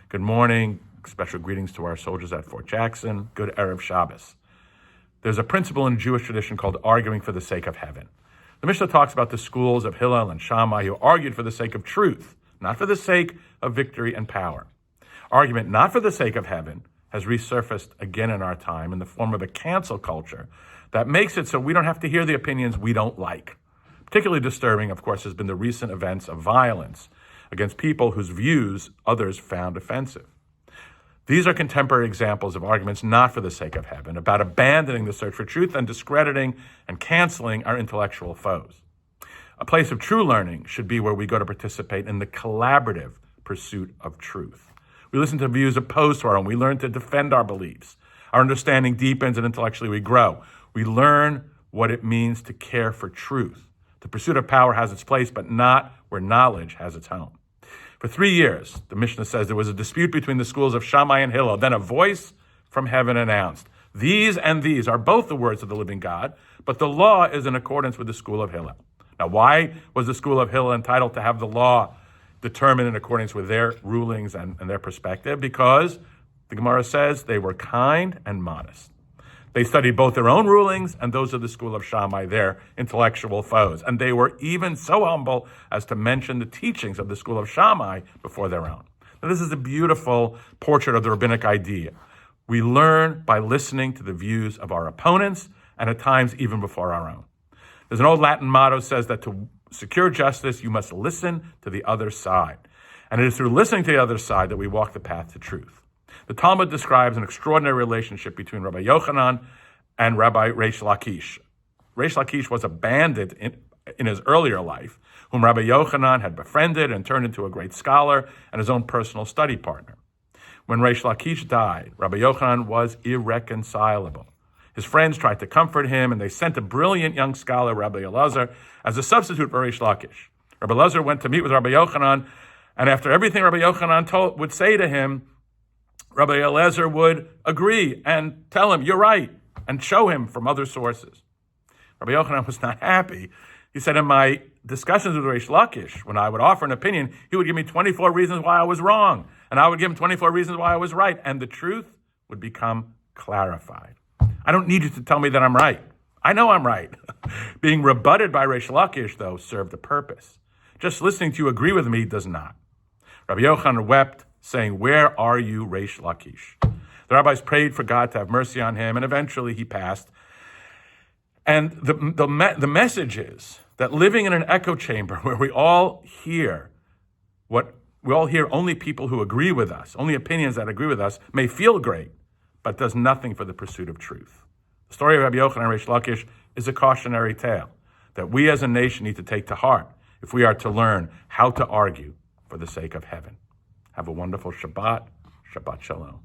Good morning. Special greetings to our soldiers at Fort Jackson. Good Erev Shabbos. There's a principle in Jewish tradition called arguing for the sake of heaven. The Mishnah talks about the schools of Hillel and Shammai who argued for the sake of truth, not for the sake of victory and power. Argument not for the sake of heaven has resurfaced again in our time in the form of a cancel culture that makes it so we don't have to hear the opinions we don't like. Particularly disturbing, of course, has been the recent events of violence against people whose views others found offensive. These are contemporary examples of arguments not for the sake of heaven, about abandoning the search for truth and discrediting and canceling our intellectual foes. A place of true learning should be where we go to participate in the collaborative pursuit of truth. We listen to views opposed to our own. We learn to defend our beliefs. Our understanding deepens and intellectually we grow. We learn what it means to care for truth. The pursuit of power has its place, but not where knowledge has its home. For 3 years, the Mishnah says there was a dispute between the schools of Shammai and Hillel. Then a voice from heaven announced, "These and these are both the words of the living God, but the law is in accordance with the school of Hillel." Now, why was the school of Hillel entitled to have the law determined in accordance with their rulings and their perspective? Because the Gemara says they were kind and modest. They studied both their own rulings and those of the school of Shammai, their intellectual foes. And they were even so humble as to mention the teachings of the school of Shammai before their own. Now, this is a beautiful portrait of the rabbinic idea. We learn by listening to the views of our opponents and at times even before our own. There's an old Latin motto that says that to secure justice, you must listen to the other side. And it is through listening to the other side that we walk the path to truth. The Talmud describes an extraordinary relationship between Rabbi Yochanan and Rabbi Reish Lakish. Reish Lakish was a bandit in his earlier life, whom Rabbi Yochanan had befriended and turned into a great scholar and his own personal study partner. When Reish Lakish died, Rabbi Yochanan was irreconcilable. His friends tried to comfort him, and they sent a brilliant young scholar, Rabbi Elazar, as a substitute for Reish Lakish. Rabbi Elazar went to meet with Rabbi Yochanan, and after everything Rabbi Yochanan would say to him, Rabbi Elazar would agree and tell him, "You're right," and show him from other sources. Rabbi Yochanan was not happy. He said, in my discussions with Reish Lakish, when I would offer an opinion, he would give me 24 reasons why I was wrong, and I would give him 24 reasons why I was right, and the truth would become clarified. I don't need you to tell me that I'm right. I know I'm right. Being rebutted by Reish Lakish, though, served a purpose. Just listening to you agree with me does not. Rabbi Yochanan wept, saying, "Where are you, Reish Lakish?" The rabbis prayed for God to have mercy on him, and eventually he passed. And the message is that living in an echo chamber where we all hear only people who agree with us, only opinions that agree with us, may feel great, but does nothing for the pursuit of truth. The story of Rabbi Yochanan and Reish Lakish is a cautionary tale that we as a nation need to take to heart if we are to learn how to argue for the sake of heaven. Have a wonderful Shabbat. Shabbat Shalom.